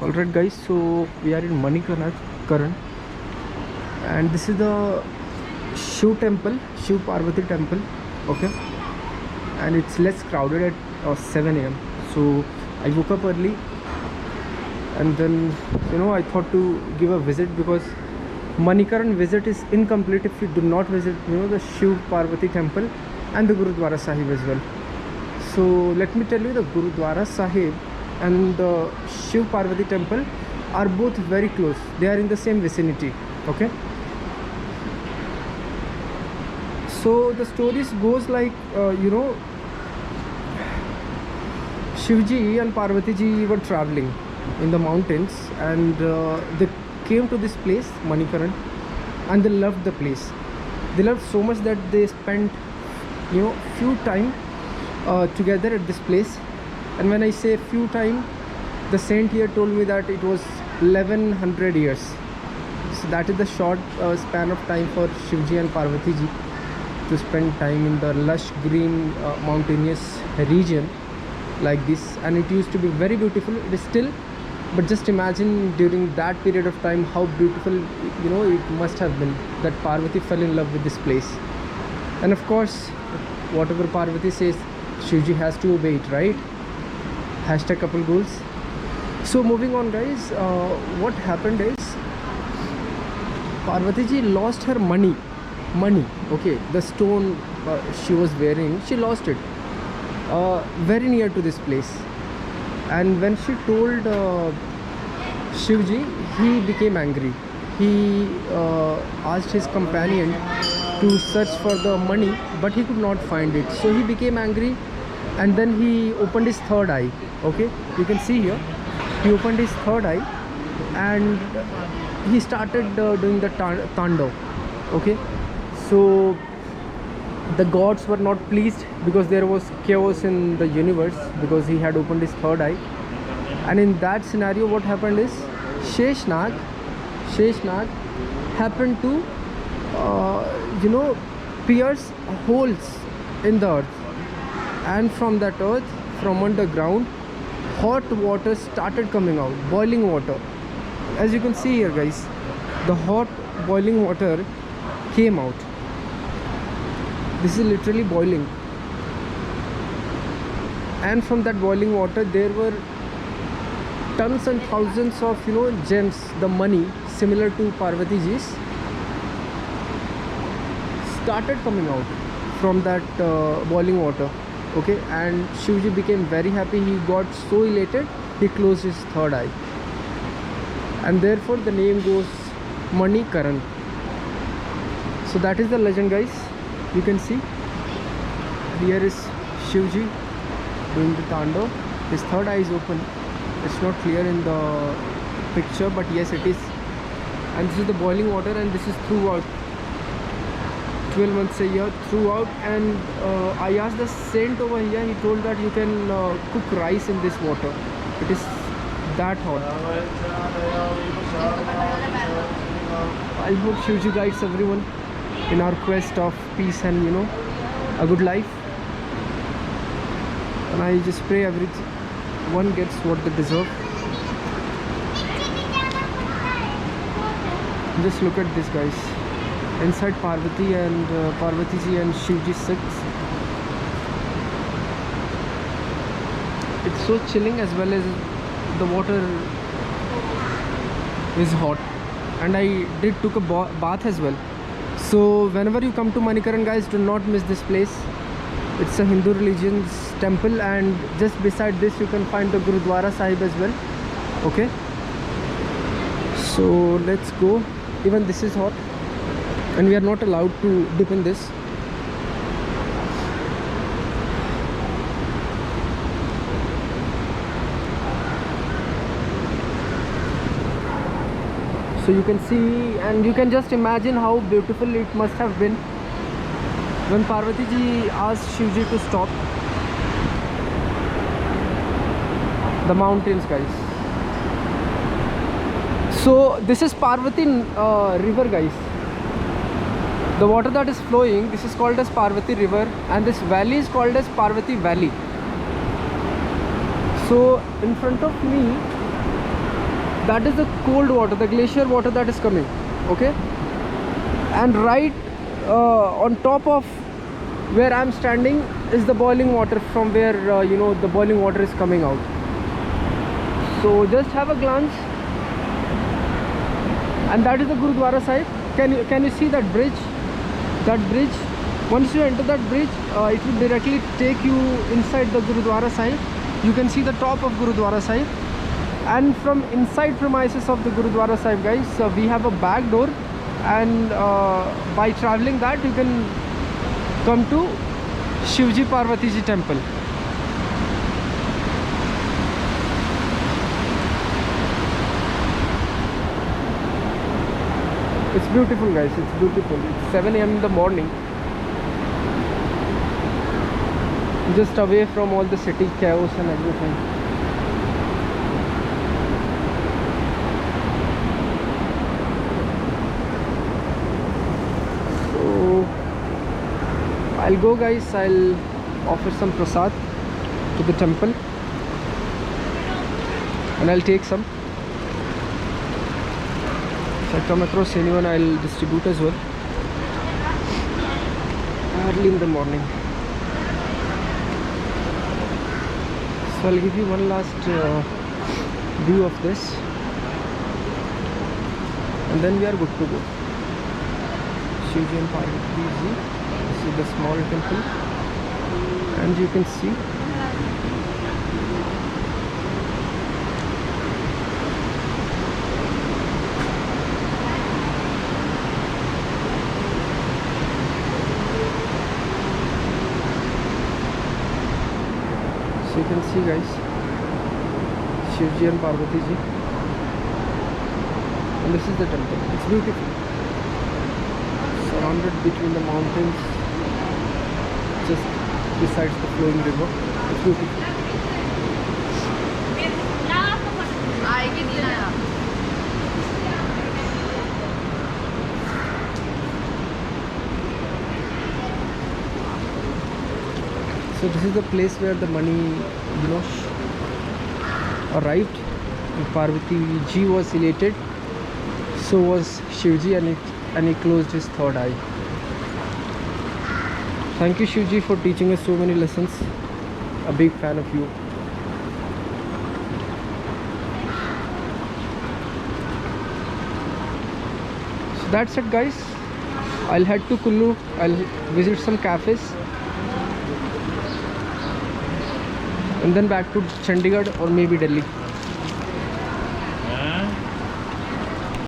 Alright guys, so we are in Manikaran and this is the Shiv temple, Shiv Parvati temple, okay, and it's less crowded at 7 a.m. So I woke up early and then I thought to give a visit because Manikaran visit is incomplete if you do not visit the Shiv Parvati temple and the Gurudwara Sahib as well. So let me tell you, the Gurudwara Sahib and the Shiv Parvati temple are both very close. They are in the same vicinity, okay. So the stories goes like Shivji and Parvati ji were traveling in the mountains and they came to this place Manikaran and they loved the place. They loved so much that they spent few time together at this place. And when I say few time, the saint here told me that it was 1100 years. So that is the short span of time for Shivji and Parvati ji to spend time in the lush green mountainous region like this. And it used to be very beautiful. It is still, but just imagine during that period of time how beautiful it must have been that Parvati fell in love with this place. And of course, whatever Parvati says, Shivji has to obey it, right? Hashtag couple goals. So moving on guys, what happened is Parvati ji lost her money, okay, the stone she was wearing, she lost it very near to this place. And when she told Shivji, he became angry. He asked his companion to search for the money, but he could not find it. So he became angry and then he opened his third eye, okay, you can see here. He opened his third eye and he started doing the tando, okay. So the gods were not pleased because there was chaos in the universe because he had opened his third eye. And in that scenario, what happened is Sheshnag happened to pierce holes in the earth, and from that earth, from underground, hot water started coming out, boiling water. As you can see here guys, the hot boiling water came out. This is literally boiling, and from that boiling water there were tons and thousands of gems, the money similar to Parvati ji's, started coming out from that boiling water, okay. And Shivji became very happy. He got so elated, he closed his third eye, and therefore the name goes Manikaran. So that is the legend guys. You can see here is Shivji doing the tando. His third eye is open. It's not clear in the picture, but yes it is. And this is the boiling water, and this is throughout 12 months a year throughout. And I asked the saint over here, he told that you can cook rice in this water. It is that hot. I hope Shivji guides everyone in our quest of peace and a good life. And I just pray everyone gets what they deserve. Just look at this guys. Inside Parvati and Parvati ji and Shivji sits. It's so chilling, as well as the water is hot. And I did took a bath as well. So whenever you come to Manikaran guys, do not miss this place. It's a Hindu religion's temple, and just beside this you can find the Gurudwara Sahib as well, okay. So let's go. Even this is hot and we are not allowed to dip in this. So you can see, and you can just imagine how beautiful it must have been when Parvati ji asked Shivji to stop. The mountains guys. So this is Parvati river guys. The water that is flowing, this is called as Parvati river, and this valley is called as Parvati valley. So in front of me that is the cold water, the glacier water that is coming. Okay, and right on top of where I'm standing is the boiling water, from where the boiling water is coming out. So just have a glance, and that is the Gurudwara Sahib. Can you see that bridge? That bridge, once you enter that bridge, it will directly take you inside the Gurudwara Sahib. You can see the top of Gurudwara Sahib, and from inside premises of the Gurudwara Sahib, guys, we have a back door, and by traveling that you can come to Shivji Parvati Ji temple. It's beautiful, guys, it's beautiful. It's 7 AM in the morning, just away from all the city chaos and everything. So I'll go, guys. I'll offer some prasad to the temple, and I'll take some. If I come across anyone, I'll distribute as well, early in the morning. So I'll give you one last view of this, and then we are good to go. Shivji and Parvati Ji. This is the small temple, and you can see you can see, guys, Shivji and Parvati Ji, and this is the temple. It's beautiful, surrounded between the mountains, just besides the flowing river. It's beautiful. So this is the place where the money, arrived. And Parvati Ji was elated, so was Shivji, and he closed his third eye. Thank you, Shivji, for teaching us so many lessons. A big fan of you. So that's it, guys. I'll head to Kullu. I'll visit some cafes, and then back to Chandigarh or maybe Delhi.